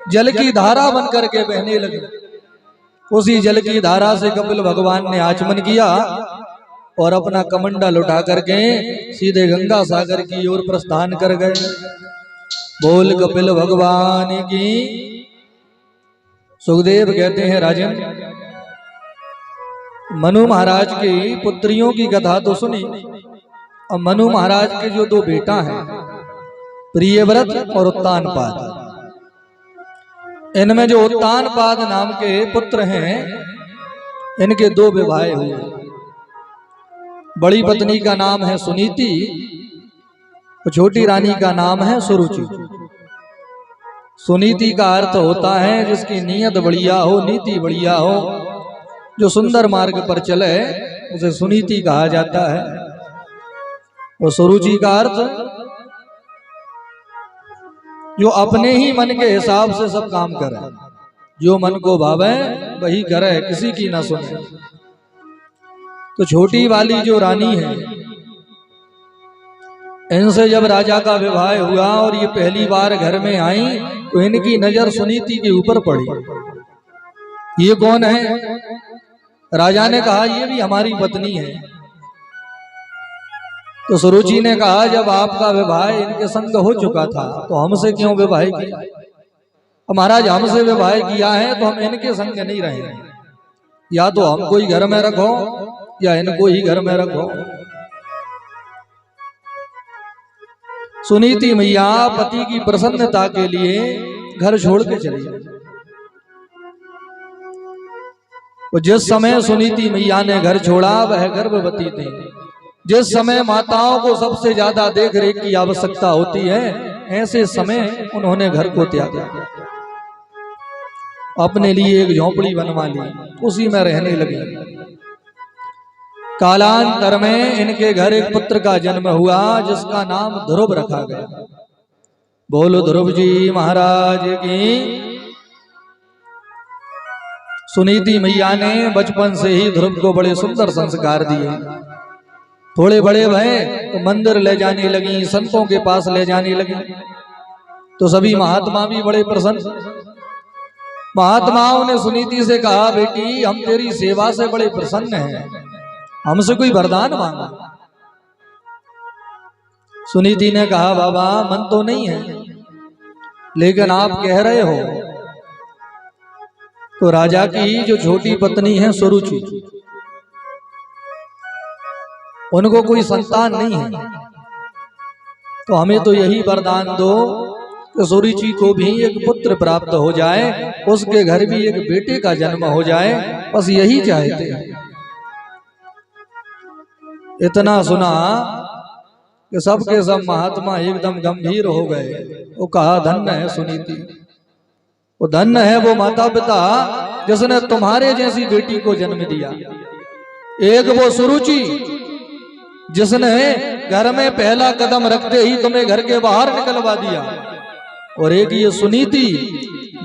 जल की धारा बन करके बहने लगी। उसी जल की धारा से कपिल भगवान ने आचमन किया और अपना कमंडल उठा करके सीधे गंगा सागर की ओर प्रस्थान कर गए। बोल कपिल भगवान की। सुखदेव कहते हैं राजन, मनु महाराज की पुत्रियों की कथा तो सुनी। अब मनु महाराज के जो दो बेटा हैं, प्रियव्रत और उत्तानपाद, इनमें जो उत्तानपाद नाम के पुत्र हैं, इनके दो विवाह हुए। बड़ी पत्नी का नाम है सुनीति, छोटी रानी का नाम है सुरुचि। सुनीति का अर्थ होता है जिसकी नीयत बढ़िया हो, नीति बढ़िया हो, जो सुंदर मार्ग पर चले, उसे सुनीति कहा जाता है। और सुरुचि का अर्थ जो अपने ही मन के हिसाब से सब काम करे, जो मन को भावे वही करे, किसी की ना सुने। तो छोटी वाली जो रानी है, इनसे जब राजा का विवाह हुआ और ये पहली बार घर में आई तो इनकी नजर सुनीति के ऊपर पड़ी। ये कौन है? राजा ने कहा ये भी हमारी पत्नी है। तो सुरुचि ने कहा जब आपका विवाह इनके संग हो चुका था तो हमसे क्यों विवाह किया? महाराज हमसे विवाह किया है तो हम इनके संग नहीं रहेंगे, या तो हमको ही घर में रखो या इनको ही घर में रखो। सुनीति मैया पति की प्रसन्नता के लिए घर छोड़ के चली। जिस समय सुनीति मैया ने घर छोड़ा वह गर्भवती थी। जिस समय माताओं को सबसे ज्यादा देख रेख की आवश्यकता होती है, ऐसे समय उन्होंने घर को त्यागा, अपने लिए एक झोंपड़ी बनवा ली, उसी में रहने लगी। कालांतर में इनके घर एक पुत्र का जन्म हुआ जिसका नाम ध्रुव रखा गया। बोलो ध्रुव जी महाराज की। सुनीति मैया ने बचपन से ही ध्रुव को बड़े सुंदर संस्कार दिए। थोड़े बड़े भय तो मंदिर ले जाने लगी, संतों के पास ले जाने लगी। तो सभी महात्मा भी बड़े प्रसन्न। महात्माओं ने सुनीति से कहा बेटी हम तेरी सेवा से बड़े प्रसन्न हैं, हमसे कोई वरदान मांगा। सुनीति ने कहा बाबा मन तो नहीं है, लेकिन आप कह रहे हो। तो राजा की जो छोटी पत्नी है सुरुचि, उनको कोई संतान नहीं है, तो हमें तो यही वरदान दो कि सुरुचि को भी एक पुत्र प्राप्त हो जाए, उसके घर भी एक बेटे का जन्म हो जाए, बस यही चाहते हैं। इतना सुना कि सबके सब महात्मा एकदम गंभीर हो गए। वो कहा धन्य है सुनीति, वो धन्य है वो माता पिता जिसने तुम्हारे जैसी बेटी को जन्म दिया। एक वो सुरुचि जिसने घर में पहला कदम रखते ही तुम्हें घर के बाहर निकलवा दिया, और एक ये सुनीति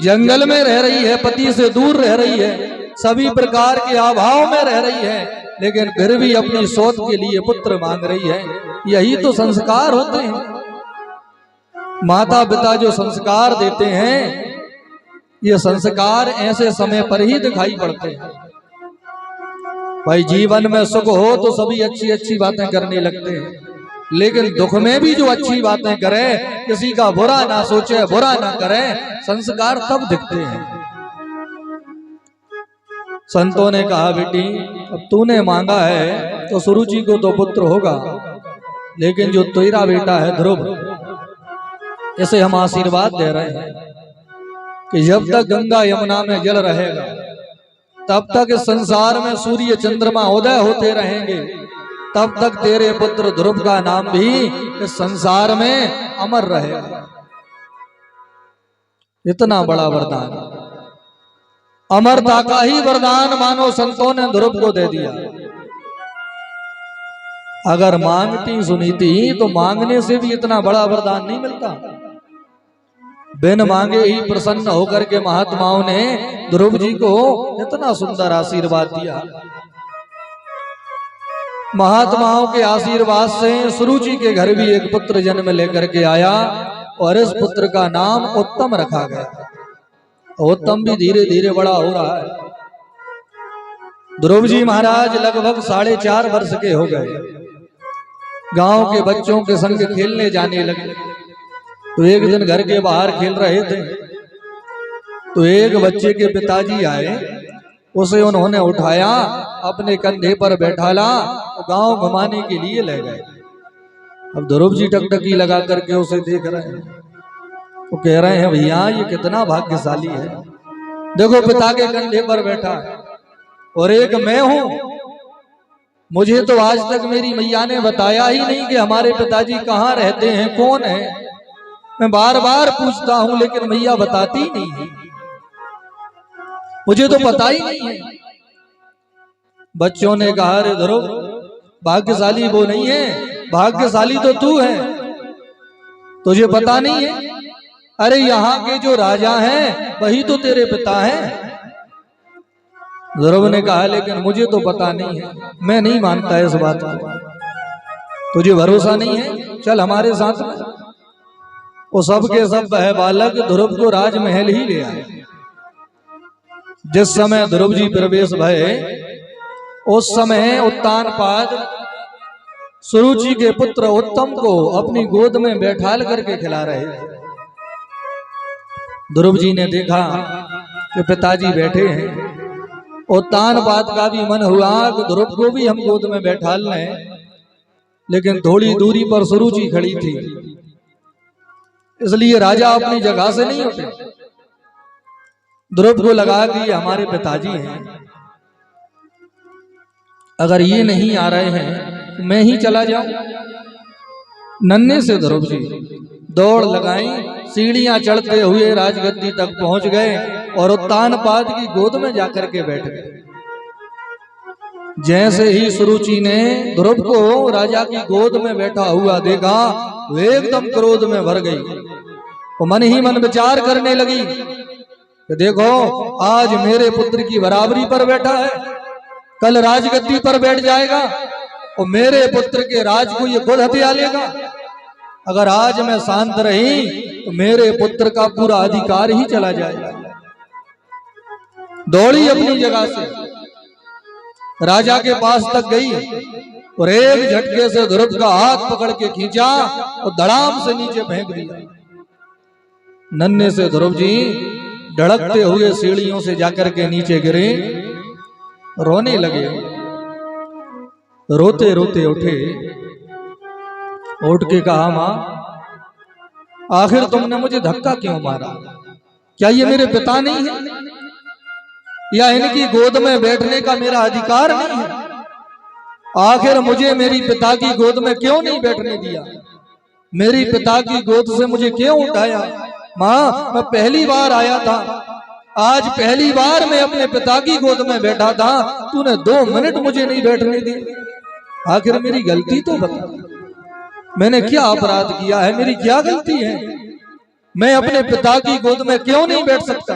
जंगल में रह रही है, पति से दूर रह रही है, सभी प्रकार के अभाव में रह रही है, लेकिन फिर भी अपनी सोच के लिए पुत्र मांग रही है। यही तो संस्कार होते हैं। माता पिता जो संस्कार देते हैं, ये संस्कार ऐसे समय पर ही दिखाई पड़ते हैं। भाई जीवन में सुख हो तो सभी अच्छी अच्छी बातें करने लगते हैं, लेकिन दुख में भी जो अच्छी बातें करें, किसी का बुरा ना सोचे, बुरा ना करें, संस्कार तब दिखते हैं। संतों ने कहा बेटी अब तूने मांगा है तो सुरुचि को तो पुत्र होगा, लेकिन जो तेरा बेटा है ध्रुव, इसे हम आशीर्वाद दे रहे हैं कि जब तक गंगा यमुना में जल रहेगा तब तक इस संसार में सूर्य चंद्रमा उदय होते रहेंगे, तब तक तेरे पुत्र ध्रुव का नाम भी इस संसार में अमर रहेगा। इतना बड़ा वरदान, अमरता का ही वरदान मानो संतों ने ध्रुव को दे दिया। अगर मांगती सुनीति तो मांगने से भी इतना बड़ा वरदान नहीं मिलता। बिन मांगे ही प्रसन्न होकर के महात्माओं ने ध्रुव जी को इतना सुंदर आशीर्वाद दिया। महात्माओं के आशीर्वाद से सुरुचि के घर भी एक पुत्र जन्म लेकर के आया और इस पुत्र का नाम उत्तम रखा गया। उत्तम भी धीरे धीरे बड़ा हो रहा है। ध्रुव जी महाराज लगभग 4.5 वर्ष के हो गए। गांव के बच्चों के संग खेलने जाने लगे। तो एक दिन घर के बाहर खेल रहे थे, तो एक बच्चे के पिताजी आए, उसे उन्होंने उठाया, अपने कंधे पर बैठाला, गांव घुमाने के लिए ले गए। अब ध्रुव जी टकटकी लगा करके उसे देख रहे हैं, वो कह रहे हैं भैया ये कितना भाग्यशाली है, देखो पिता के कंधे पर बैठा है और एक मैं हूं। मुझे तो आज तक मेरी मैया ने बताया ही नहीं कि हमारे पिताजी कहाँ रहते हैं, कौन है। मैं बार बार पूछता हूं लेकिन मैया बताती नहीं है, मुझे तो पता ही नहीं है। बच्चों ने कहा अरे ध्रुव भाग्यशाली वो नहीं है, भाग्यशाली तो तू है, तुझे पता नहीं है। अरे यहाँ के जो राजा हैं वही तो तेरे पिता हैं। ध्रुव ने कहा लेकिन मुझे तो पता नहीं है, मैं नहीं मानता इस बात को। तुझे भरोसा नहीं है, चल हमारे साथ में। वो सब के सब है बालक ध्रुव को राजमहल ही ले आए। जिस समय ध्रुव जी प्रवेश भये उस समय उत्तानपाद सुरुचि के पुत्र उत्तम को अपनी गोद में बैठाल करके खिला रहे थे। ध्रुव जी ने देखा कि पिताजी बैठे हैं। उत्तानपाद का भी मन हुआ कि ध्रुव को भी हम गोद में बैठा लें, लेकिन थोड़ी दूरी पर सुरुचि खड़ी थी, इसलिए राजा अपनी जगह से नहीं उठे। ध्रुव को लगा कि ये हमारे पिताजी हैं, अगर ये नहीं आ रहे हैं तो मैं ही चला जाऊं। नन्हे से ध्रुव जी दौड़ लगाई, सीढ़ियां चढ़ते हुए राजगद्दी तक पहुंच गए और उत्तानपाद की गोद में जाकर के बैठ गए। जैसे ही सुरुचि ने ध्रुव को राजा की गोद में बैठा हुआ देखा, वो एकदम क्रोध में भर गई। वो मन ही मन विचार करने लगी कि देखो आज मेरे पुत्र की बराबरी पर बैठा है, कल राजगद्दी पर बैठ जाएगा और मेरे पुत्र के राज को ये खुद हथिया लेगा। अगर आज मैं शांत रही तो मेरे पुत्र का पूरा अधिकार ही चला जाएगा। दौड़ी अपनी जगह से राजा के पास तक गई और एक झटके से ध्रुव का हाथ पकड़ के खींचा और धड़ाम से नीचे फेंक दिया। नन्हे से ध्रुव जी धड़कते हुए सीढ़ियों से जाकर के नीचे गिरे, रोने लगे। रोते रोते उठे, उठ के कहा मां आखिर तुमने मुझे धक्का क्यों मारा? क्या ये मेरे पिता नहीं है या इनकी गोद में बैठने का मेरा अधिकार नहीं है? आखिर मुझे मेरी पिता की गोद में क्यों नहीं बैठने दिया? मेरी पिता की गोद से मुझे क्यों उठाया? मां मैं पहली बार आया था, आज पहली बार मैं अपने पिता की गोद में बैठा था, तूने 2 मिनट मुझे नहीं बैठने दी। आखिर मेरी गलती तो बता, मैंने क्या अपराध किया है, मेरी क्या गलती है? मैं अपने पिता की गोद में क्यों नहीं बैठ सकता?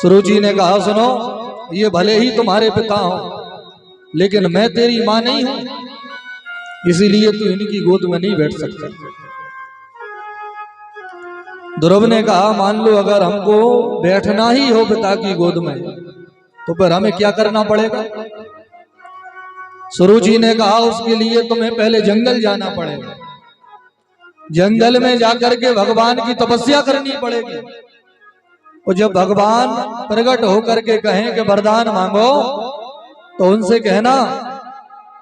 सुरुचि ने कहा सुनो, ये भले ही तुम्हारे पिता हो लेकिन मैं तेरी मां नहीं हूं, इसीलिए तू इनकी गोद में नहीं बैठ सकता। ध्रुव ने कहा मान लो अगर हमको बैठना ही हो पिता की गोद में तो फिर हमें क्या करना पड़ेगा? सुरुचि ने कहा उसके लिए तुम्हें पहले जंगल जाना पड़ेगा, जंगल में जाकर के भगवान की तपस्या करनी पड़ेगी और जब भगवान प्रकट होकर के कहें कि वरदान मांगो तो उनसे कहना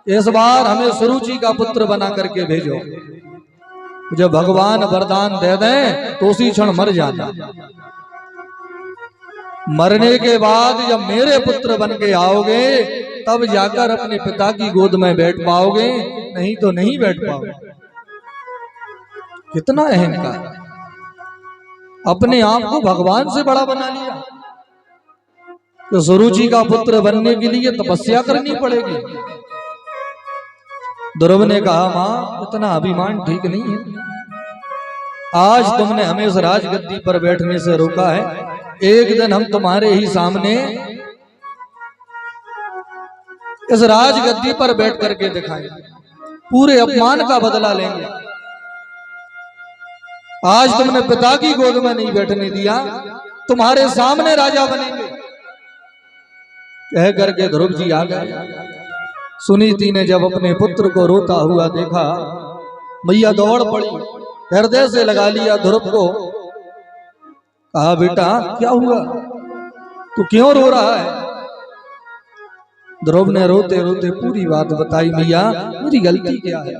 इस बार हमें सुरुचि का पुत्र बना करके भेजो। जब भगवान वरदान दे दें तो उसी क्षण मर जाना। मरने के बाद जब मेरे पुत्र बन के आओगे तब जाकर अपने पिता की गोद में बैठ पाओगे, नहीं तो नहीं बैठ पाओगे। कितना अहंकार, अपने आप को भगवान से बड़ा बना लिया। तो सुरुचि का पुत्र बनने के लिए तपस्या करनी पड़ेगी। ध्रुव ने कहा मां इतना अभिमान ठीक नहीं है, आज तुमने हमें इस राजगद्दी पर बैठने से रोका है, एक दिन हम तुम्हारे ही सामने इस राजगद्दी पर बैठ करके दिखाएंगे, पूरे अपमान का बदला लेंगे। आज तुमने पिता की गोद में नहीं बैठने दिया, तुम्हारे सामने राजा बनेंगे। कह करके ध्रुव जी आ गए। सुनीति ने जब अपने पुत्र को रोता हुआ देखा, मैया दौड़ पड़ी, हृदय से लगा लिया ध्रुव को। कहा बेटा क्या हुआ, तू क्यों रो रहा है? ध्रुव ने रोते रोते पूरी बात बताई। मैया मेरी गलती क्या है,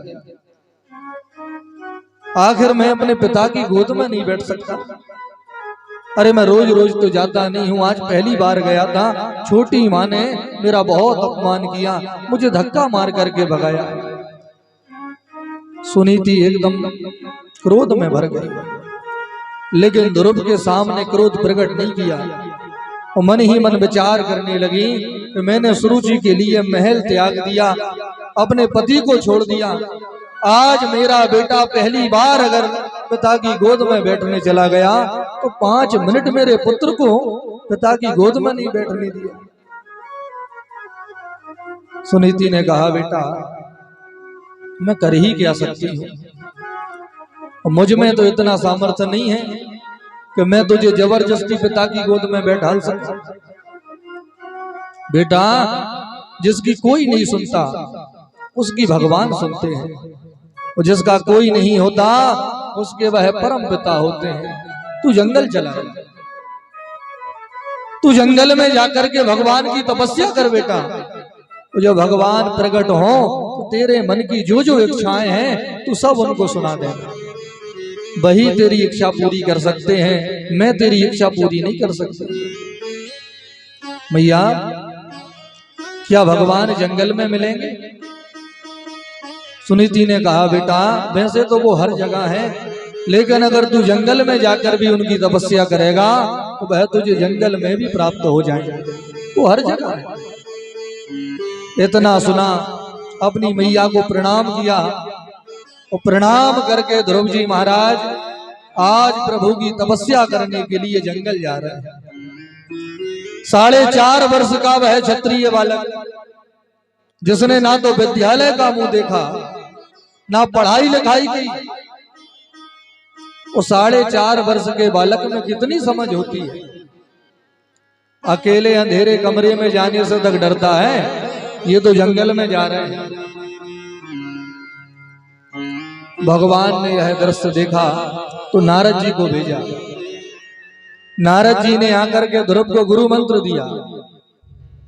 आखिर मैं अपने पिता की गोद में नहीं बैठ सकता। अरे मैं रोज रोज तो जाता नहीं हूं, आज पहली बार गया था। छोटी माँ ने मेरा बहुत अपमान किया, मुझे धक्का मार करके भगाया। सुनीति एकदम क्रोध में भर गई, लेकिन ध्रुव के सामने क्रोध प्रकट नहीं किया। वो मन ही मन विचार करने लगी कि मैंने सुरुचि के लिए महल त्याग दिया, अपने पति को छोड़ दिया। आज मेरा बेटा पहली बार अगर पिता की गोद में बैठने चला गया तो 5 मिनट मेरे पुत्र को पिता की गोद में नहीं बैठने दिया। सुनीति ने कहा बेटा मैं कर ही क्या सकती हूं, मुझ में तो इतना सामर्थ्य नहीं है कि मैं तुझे जबरदस्ती पिता की गोद में बैठा सकता। बेटा जिसकी कोई नहीं सुनता उसकी भगवान सुनते हैं, और जिसका कोई नहीं होता उसके वह परम पिता होते हैं। तू जंगल चला, तू जंगल में जाकर के भगवान की तपस्या कर बेटा। तो जब भगवान प्रकट हो तो तेरे मन की जो जो इच्छाएं हैं तू सब उनको सुना देना, वही तेरी इच्छा पूरी कर सकते हैं, मैं तेरी इच्छा पूरी नहीं कर सकती। मैया क्या भगवान जंगल में मिलेंगे? सुनीति ने कहा बेटा वैसे तो वो हर जगह है, लेकिन अगर तू जंगल में जाकर भी उनकी तपस्या करेगा तो वह तुझे जंगल में भी प्राप्त हो जाएगा, वो हर जगह है। इतना सुना, अपनी मैया को प्रणाम किया, और प्रणाम करके ध्रुव जी महाराज आज प्रभु की तपस्या करने के लिए जंगल जा रहे हैं। 4.5 वर्ष का वह क्षत्रिय बालक, जिसने ना तो विद्यालय का मुंह देखा ना पढ़ाई लिखाई की, वो 4.5 वर्ष के बालक में कितनी समझ होती है। अकेले अंधेरे कमरे में जाने से तक डरता है, ये तो जंगल में जा रहे हैं। भगवान ने यह दृश्य देखा तो नारद जी को भेजा। नारद जी ने आकर के ध्रुव को गुरु मंत्र दिया,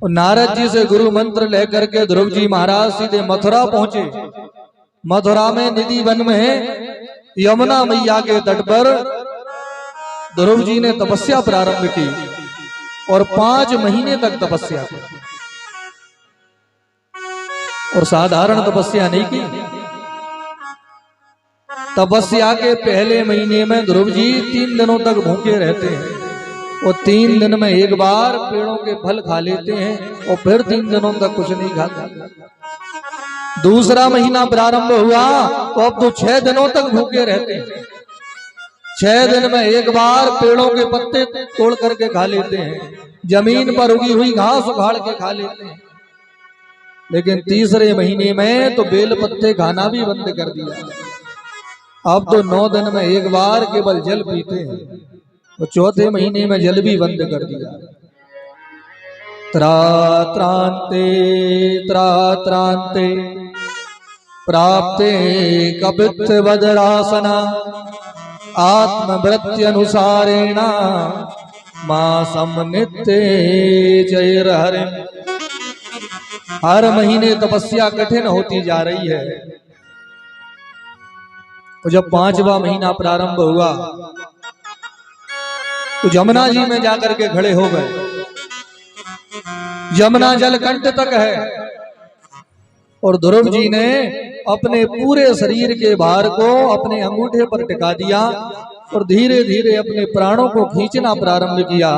और नारद जी से गुरु मंत्र लेकर के ध्रुव जी महाराज सीधे मथुरा पहुंचे। मथुरा में निधि वन में यमुना मैया के तट पर ध्रुव जी ने तपस्या प्रारंभ की, और 5 महीने तक तपस्या की, और साधारण तपस्या नहीं की। तपस्या के पहले महीने में ध्रुव जी 3 दिनों तक भूखे रहते हैं, और 3 दिन में एक बार पेड़ों के फल खा लेते हैं, और फिर 3 दिनों तक कुछ नहीं खाते। दूसरा महीना प्रारंभ हुआ तो अब तो 6 दिनों तक भूखे रहते हैं। 6 दिन में एक बार पेड़ों के पत्ते तोड़ करके खा लेते हैं, जमीन पर उगी हुई घास उखाड़ के खा लेते हैं। लेकिन तीसरे महीने में तो बेल पत्ते खाना भी बंद कर दिया। अब तो 9 दिन में एक बार केवल जल पीते हैं, और चौथे महीने में जल भी बंद कर दिया। त्रात्रांते त्रात्रांते प्राप्ते कपित्थ वज्रासना आत्मवृत्त्यनुसारेण मासम नित्य जय हरे। हर महीने तपस्या कठिन होती जा रही है। तो जब 5वां महीना प्रारंभ हुआ तो जमुना जी में जाकर के खड़े हो गए। यमुना जल कंठ तक है, और ध्रुव जी ने अपने पूरे शरीर के भार को अपने अंगूठे पर टिका दिया, और धीरे धीरे अपने प्राणों को खींचना प्रारंभ किया।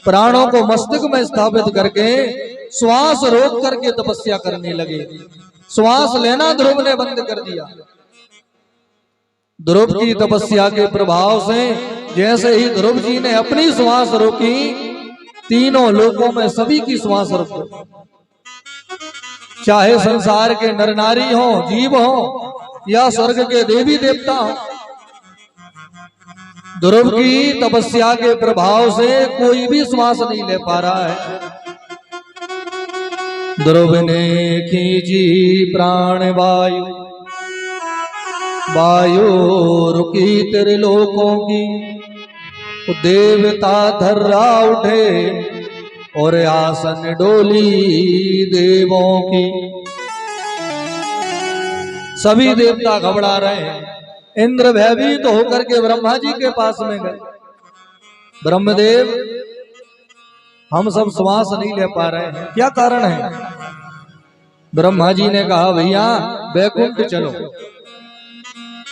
प्राणों को मस्तक में स्थापित करके श्वास रोक करके तपस्या करने लगे। श्वास लेना ध्रुव ने बंद कर दिया। ध्रुव की तपस्या के प्रभाव से जैसे ही ध्रुव जी ने अपनी श्वास रोकी, तीनों लोकों में सभी की श्वास रुक गई। चाहे संसार के नर नारी हो, जीव हो, या स्वर्ग के देवी देवता हो, ध्रुव की तपस्या के प्रभाव से कोई भी श्वास नहीं ले पा रहा है। ध्रुव ने खींची प्राण वायु, वायु रुकी त्रिलोकों की, देवता धर्रा उठे और आसन डोली देवों की। सभी देवता घबरा रहे हैं। इंद्र भयभीत होकर के ब्रह्मा जी के पास में गए। ब्रह्मदेव, हम सब श्वास नहीं ले पा रहे हैं, क्या कारण है? ब्रह्मा जी ने कहा, भैया बैकुंठ चलो।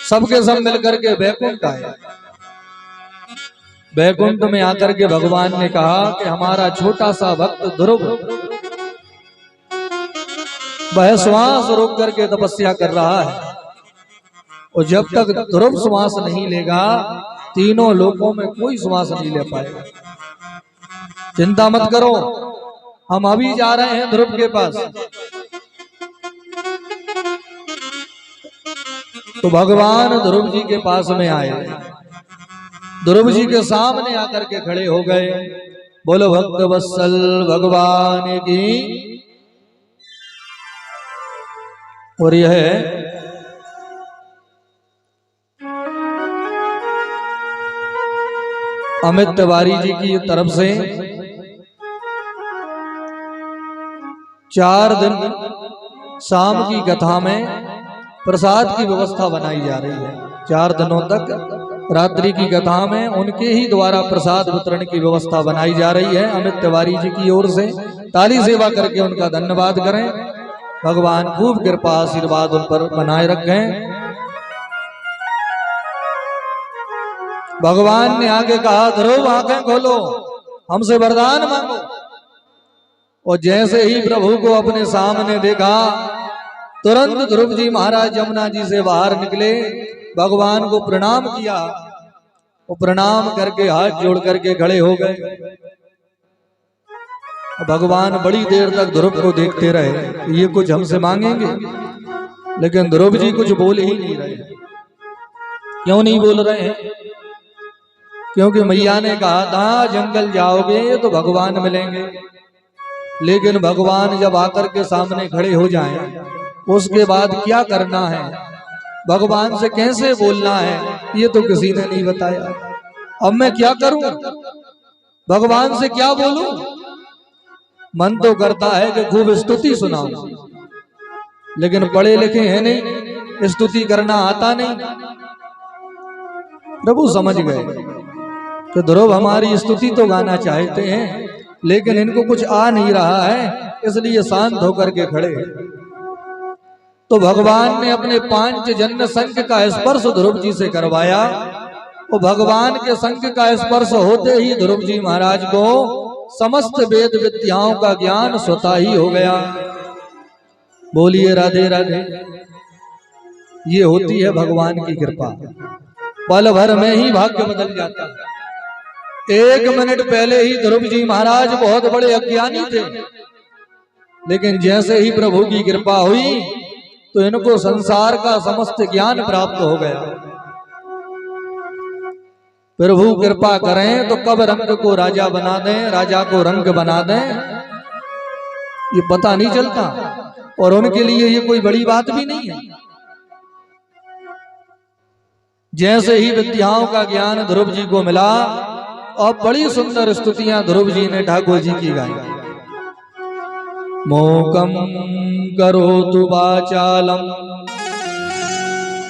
सबके सब मिलकर के बैकुंठ आए। बैकुंठ में आकर के भगवान ने कहा कि हमारा छोटा सा भक्त ध्रुव, वह श्वास रोक करके तपस्या कर रहा है, और जब तक ध्रुव श्वास नहीं लेगा तीनों लोकों में कोई श्वास नहीं ले पाएगा। चिंता मत करो, हम अभी जा रहे हैं ध्रुव के पास। तो भगवान ध्रुव जी के पास में आए, ध्रुव जी के सामने आकर के खड़े हो गए। बोलो भक्त वत्सल भगवान की। और यह अमित तिवारी जी की तरफ से 4 दिन शाम की कथा में प्रसाद की व्यवस्था बनाई जा रही है। 4 दिनों तक रात्रि की कथा में उनके ही द्वारा प्रसाद वितरण की व्यवस्था बनाई जा रही है। अमित तिवारी जी की ओर से ताली सेवा करके उनका धन्यवाद करें। भगवान खूब कृपा आशीर्वाद उन पर बनाए रखें। भगवान ने आगे कहा, ध्रुव आंखें खोलो, हमसे वरदान मांगो। और जैसे ही प्रभु को अपने सामने देखा, तुरंत ध्रुव जी महाराज यमुना जी से बाहर निकले, भगवान को प्रणाम किया। वो प्रणाम करके हाथ जोड़ करके खड़े हो गए। भगवान बड़ी देर तक ध्रुव को देखते रहे, ये कुछ हमसे मांगेंगे, लेकिन ध्रुव जी कुछ बोल ही नहीं रहे। क्यों नहीं बोल रहे हैं? क्योंकि मैया ने कहा था जंगल जाओगे तो भगवान मिलेंगे, लेकिन भगवान जब आकर के सामने खड़े हो जाएं, उसके बाद क्या करना है, भगवान से कैसे बोलना है, ये तो किसी ने नहीं बताया। अब मैं क्या करूं, भगवान से क्या बोलूं? मन तो करता है कि खूब स्तुति सुनाऊं, लेकिन पढ़े लिखे हैं नहीं, स्तुति करना आता नहीं। प्रभु समझ गए कि ध्रुव हमारी स्तुति तो गाना चाहते हैं, लेकिन इनको कुछ आ नहीं रहा है, इसलिए शांत होकर के खड़े। तो भगवान ने अपने 5 जन्य शंख का स्पर्श ध्रुव जी से करवाया। तो भगवान के शंख का स्पर्श होते ही ध्रुव जी महाराज को समस्त वेद विद्याओं का ज्ञान स्वतः ही हो गया। बोलिए राधे राधे। ये होती है भगवान की कृपा, पल भर में ही भाग्य बदल जाता है। 1 मिनट पहले ही ध्रुव जी महाराज बहुत बड़े अज्ञानी थे, लेकिन जैसे ही प्रभु की कृपा हुई तो इनको संसार का समस्त ज्ञान प्राप्त हो गया। प्रभु कृपा करें तो कब रंग को राजा बना दें, राजा को रंग बना दें, ये पता नहीं चलता, और उनके लिए ये कोई बड़ी बात भी नहीं है। जैसे ही विद्याओं का ज्ञान ध्रुव जी को मिला, और बड़ी सुंदर स्तुतियां ध्रुव जी ने ठाकुर जी की गाई। मोकम करोतु वाचालम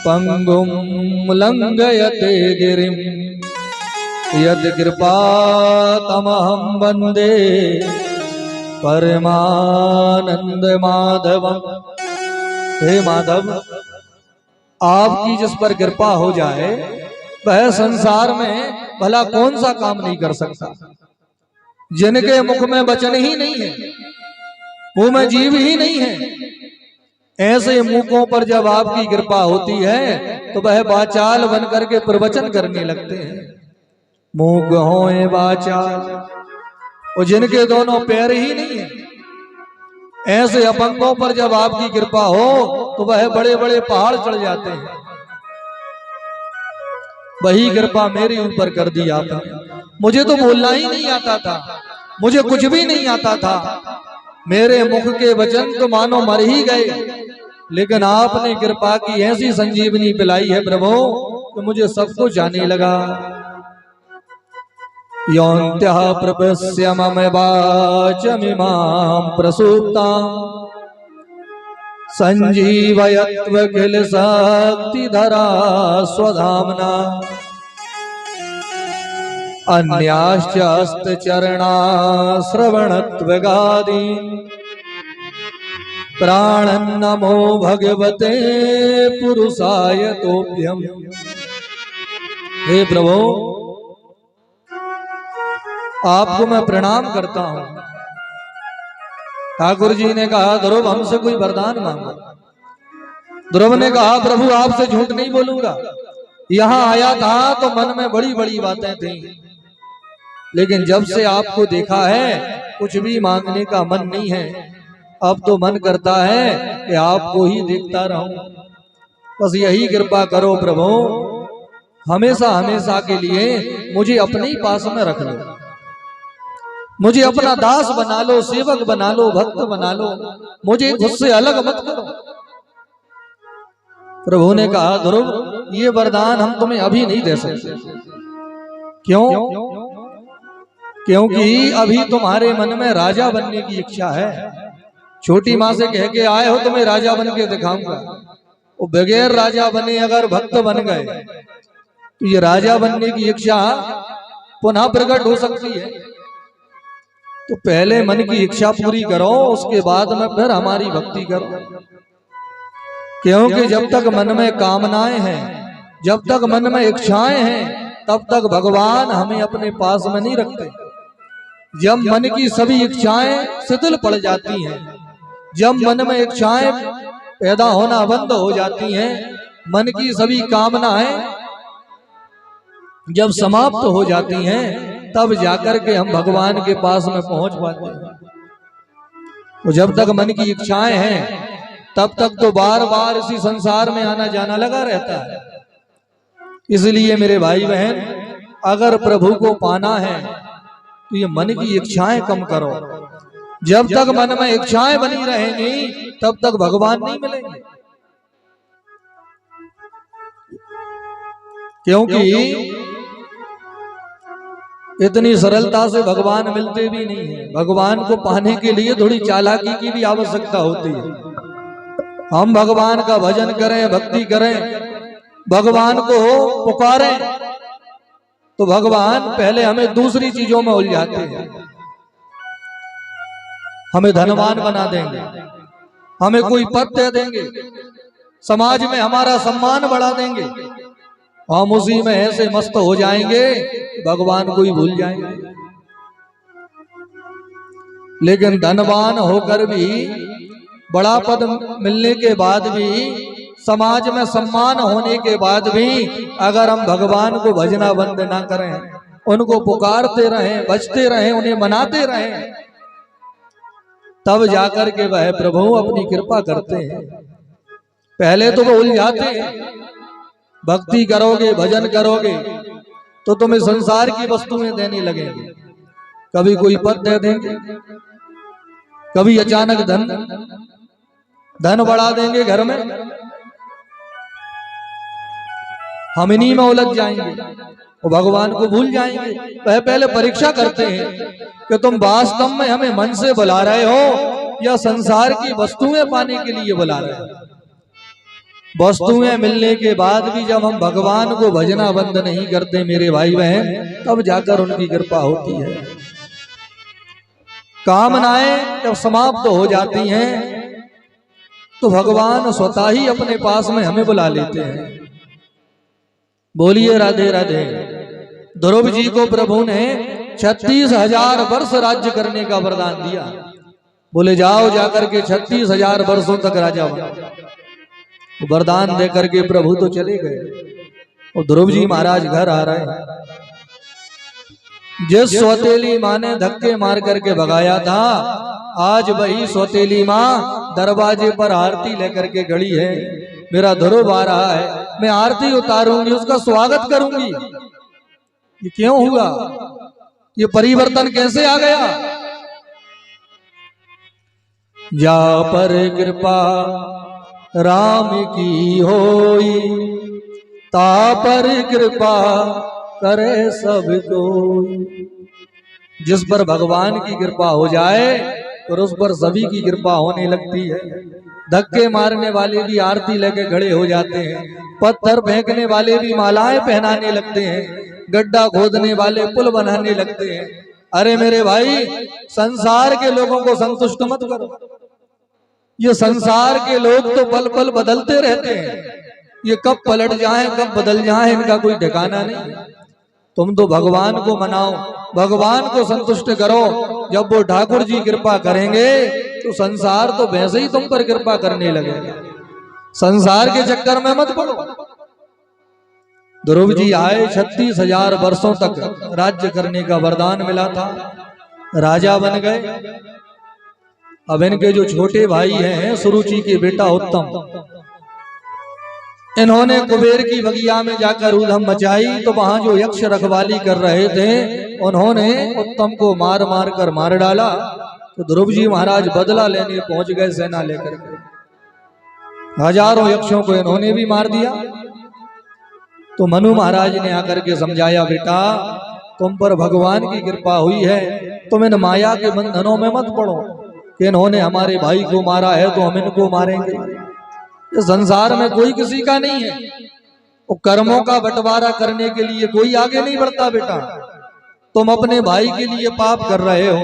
पंगुम लंघयते गिरिम यद कृपा तमहं वंदे परमानंद माधवम। हे माधव, आपकी जिस पर कृपा हो जाए वह संसार में भला कौन सा काम नहीं कर सकता। जिनके मुख में वचन ही नहीं है, मुंह में जीव ही नहीं है, ऐसे मुखों पर जब आपकी कृपा होती है तो वह वाचाल बन करके प्रवचन करने लगते हैं। मूक होए वाचाल, और जिनके दोनों पैर ही नहीं है, ऐसे अपंगों पर जब आपकी कृपा हो तो वह बड़े बड़े पहाड़ चढ़ जाते हैं। वही कृपा मेरे ऊपर कर दी आपने। मुझे तो बोलना ही नहीं आता था, मुझे कुछ भी नहीं आता था, मेरे मुख के वचन तो मानो मर ही गए, लेकिन आपने कृपा की ऐसी संजीवनी पिलाई है प्रभु कि मुझे सब कुछ आने लगा। योऽन्त्यः प्रपश्य मम वाचमिमां प्रसूप्तां संजीवयत्व किल शक्तिधरा स्वधाम्ना अन्याश्च हस्तचरणा श्रवणत्वगादीन् प्राणन्नमो भगवते पुरुषाय तोभ्यम्। हे प्रभु, आपको मैं प्रणाम करता हूं। ठाकुर जी ने कहा ध्रुव हमसे कोई वरदान मांगो। ध्रुव ने कहा प्रभु आपसे झूठ नहीं बोलूंगा, यहां आया था तो मन में बड़ी बड़ी बातें थी, लेकिन जब से आपको देखा है कुछ भी मांगने का मन नहीं है। अब तो मन करता है कि आपको ही देखता रहूं। बस यही कृपा करो प्रभु, हमेशा हमेशा के लिए मुझे अपने ही पास में रख लो, मुझे अपना दास बना लो, सेवक बना लो, भक्त बना लो, मुझे खुद से अलग मत करो। प्रभु ने कहा ध्रुव ये वरदान हम तुम्हें अभी नहीं दे सकते। क्यों? क्योंकि अभी तुम्हारे मन में राजा बनने की इच्छा है। छोटी माँ से कह के आए हो तुम्हें राजा बन के दिखाऊंगा, वो बगैर राजा बने अगर भक्त बन गए तो ये राजा बनने की इच्छा पुनः प्रकट हो सकती है। तो पहले मन की इच्छा पूरी करो, उसके बाद में फिर हमारी भक्ति करो। क्योंकि जब तक मन में कामनाएं हैं, जब तक मन में इच्छाएं हैं, तब तक भगवान हमें अपने पास में नहीं रखते। जब मन की सभी इच्छाएं शिथिल पड़ जाती हैं, जब मन में इच्छाएं पैदा होना बंद हो जाती हैं, मन की सभी कामनाएं जब समाप्त हो जाती हैं, तब जाकर के हम भगवान के पास में पहुंच पाते हैं। तो जब तक मन की इच्छाएं हैं तब तक तो बार बार इसी संसार में आना जाना लगा रहता है। इसलिए मेरे भाई बहन, अगर प्रभु को पाना है तो ये मन की इच्छाएं कम करो। जब तक मन में इच्छाएं बनी रहेंगी तब तक भगवान नहीं मिलेंगे। क्योंकि इतनी सरलता से भगवान मिलते भी नहीं है। भगवान को पाने के लिए थोड़ी चालाकी की भी आवश्यकता होती है। हम भगवान का भजन करें, भक्ति करें, भगवान को पुकारें, तो भगवान पहले हमें दूसरी चीजों में उलझाते हैं। हमें धनवान बना देंगे, हमें कोई पद दे देंगे, समाज में हमारा सम्मान बढ़ा देंगे, हम उसी में ऐसे मस्त हो जाएंगे भगवान को ही भूल जाएंगे। लेकिन धनवान होकर भी, बड़ा पद मिलने के बाद भी, समाज में सम्मान होने के बाद भी अगर हम भगवान को भजना बंद ना करें, उनको पुकारते रहें, बजते रहें, उन्हें मनाते रहें, तब जाकर के वह प्रभु अपनी कृपा करते हैं। पहले तो वो उलझाते हैं। भक्ति करोगे, भजन करोगे तो तुम्हें संसार की वस्तुएं देने लगेंगे। कभी कोई पद दे देंगे, कभी अचानक धन बढ़ा देंगे घर में, हम इन्हीं में उलझ जाएंगे और भगवान को भूल जाएंगे। वह पहले परीक्षा करते हैं कि तुम वास्तव में हमें मन से बुला रहे हो या संसार की वस्तुएं पाने के लिए बुला रहे हो। वस्तुएं मिलने के बाद भी जब हम भगवान को भजना बंद नहीं करते मेरे भाई बहन, तब जाकर उनकी कृपा होती है। कामनाएं जब समाप्त हो जाती हैं तो भगवान स्वतः ही अपने पास में हमें बुला लेते हैं। बोलिए राधे राधे। ध्रुव जी को प्रभु ने 36,000 वर्ष राज्य करने का वरदान दिया। बोले जाओ जाकर के 36,000 वर्षों तक राजा बनो। वरदान देकर के प्रभु तो चले गए और ध्रुव जी महाराज घर आ रहे हैं। जिस सौतेली माँ ने धक्के मार करके भगाया था, आज वही सौतेली माँ दरवाजे पर आरती लेकर के खड़ी है। मेरा ध्रुव आ रहा है, मैं आरती उतारूंगी, उसका स्वागत करूंगी। ये क्यों हुआ? ये परिवर्तन कैसे आ गया? जा पर कृपा राम की होई, ता पर कृपा करे सब कोई। जिस पर भगवान की कृपा हो जाए और उस पर सभी की कृपा होने लगती है। धक्के मारने वाले भी आरती लेके खड़े हो जाते हैं, पत्थर फेंकने वाले भी मालाएं पहनाने लगते हैं, गड्ढा खोदने वाले पुल बनाने लगते हैं। अरे मेरे भाई, संसार के लोगों को संतुष्ट मत करो। ये संसार के लोग तो पल पल बदलते रहते हैं, ये कब पलट जाएं कब बदल जाएं इनका कोई ठिकाना नहीं। तुम तो भगवान को मनाओ, भगवान को संतुष्ट करो। जब वो ठाकुर जी कृपा करेंगे तो संसार तो वैसे ही तुम पर कृपा करने लगेगा। संसार के चक्कर में मत पड़ो। ध्रुव जी आए, 36,000 वर्षों तक राज्य करने का वरदान मिला था, राजा बन गए। अब इनके जो छोटे भाई हैं, सुरुचि के बेटा उत्तम, इन्होंने कुबेर की बगिया में जाकर ऊधम मचाई। तो वहां जो यक्ष रखवाली कर रहे थे, उन्होंने उत्तम को मार मार कर मार डाला। तो ध्रुव जी महाराज बदला लेने पहुंच गए सेना लेकर के। हजारों यक्षों को इन्होंने भी मार दिया। तो मनु महाराज ने आकर के समझाया, बेटा तुम पर भगवान की कृपा हुई है, तुम इन माया के बंधनों में मत पड़ो कि इन्होंने हमारे भाई को मारा है तो हम इनको मारेंगे। इस संसार में कोई किसी का नहीं है। वो कर्मों का बंटवारा करने के लिए कोई आगे नहीं बढ़ता। बेटा तुम अपने भाई के लिए पाप कर रहे हो,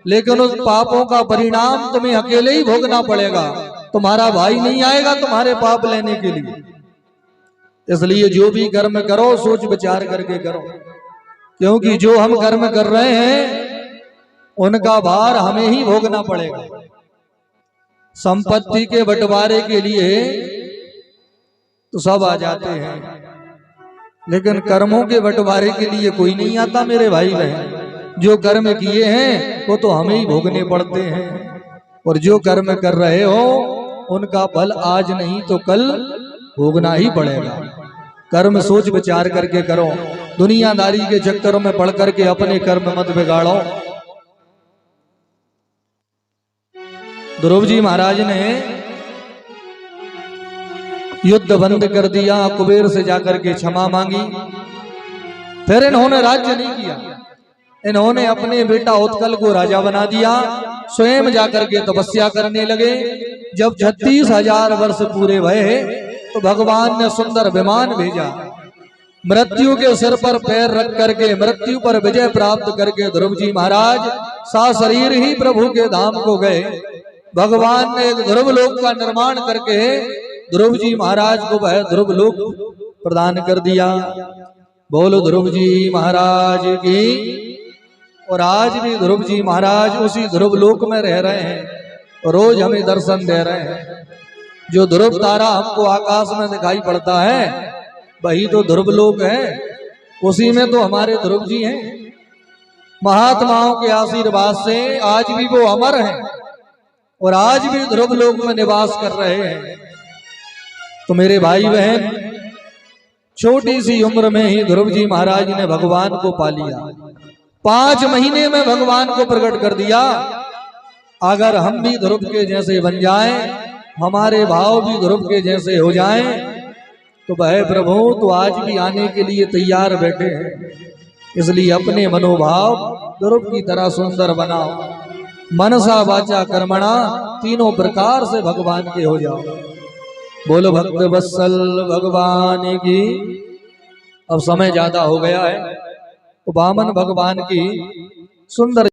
लेकिन उस पापों का परिणाम तुम्हें अकेले ही भोगना पड़ेगा। तुम्हारा भाई नहीं आएगा तुम्हारे पाप लेने के लिए। इसलिए जो भी कर्म करो सोच विचार करके करो, क्योंकि जो हम कर्म कर रहे हैं उनका भार हमें ही भोगना पड़ेगा। संपत्ति के बंटवारे के लिए तो सब आ जाते हैं, लेकिन कर्मों के बंटवारे के लिए कोई नहीं आता। मेरे भाई बहन, जो कर्म किए हैं वो तो हमें ही भोगने पड़ते हैं, और जो कर्म कर रहे हो उनका फल आज नहीं तो कल भोगना ही पड़ेगा। कर्म सोच विचार करके करो, दुनियादारी के चक्करों में पड़ करके अपने कर्म मत बिगाड़ो। ध्रुव जी महाराज ने युद्ध बंद कर दिया, कुबेर से जाकर के क्षमा मांगी। फिर इन्होंने राज्य नहीं किया, इन्होंने अपने बेटा उत्कल को राजा बना दिया, स्वयं जाकर के तपस्या करने लगे। जब 36,000 वर्ष पूरे भये तो भगवान ने सुंदर विमान भेजा। मृत्यु के सिर पर पैर रख करके, मृत्यु पर विजय प्राप्त करके ध्रुव जी महाराज साशरीर ही प्रभु के धाम को गए। भगवान ने एक ध्रुव लोक का निर्माण करके ध्रुव जी महाराज को वह ध्रुव लोक प्रदान कर दिया। बोलो ध्रुव जी महाराज की। और आज भी ध्रुव जी महाराज उसी ध्रुव लोक में रह रहे हैं, रोज हमें दर्शन दे रहे हैं। जो ध्रुव तारा हमको आकाश में दिखाई पड़ता है वही तो ध्रुव लोक है, उसी में तो हमारे ध्रुव जी हैं। महात्माओं के आशीर्वाद से आज भी वो अमर हैं और आज भी ध्रुव लोक में निवास कर रहे हैं। तो मेरे भाई बहन, छोटी सी उम्र में ही ध्रुव जी महाराज ने भगवान को पा लिया, 5 महीने में भगवान को प्रकट कर दिया। अगर हम भी ध्रुव के जैसे बन जाएं, हमारे भाव भी ध्रुव के जैसे हो जाएं, तो वह प्रभु तो आज भी आने के लिए तैयार बैठे हैं। इसलिए अपने मनोभाव ध्रुव की तरह सुंदर बनाओ, मनसा वाचा कर्मणा तीनों प्रकार से भगवान के हो जाओ। बोलो भक्त वत्सल भगवान की। अब समय ज्यादा हो गया है, तो वामन भगवान की सुंदर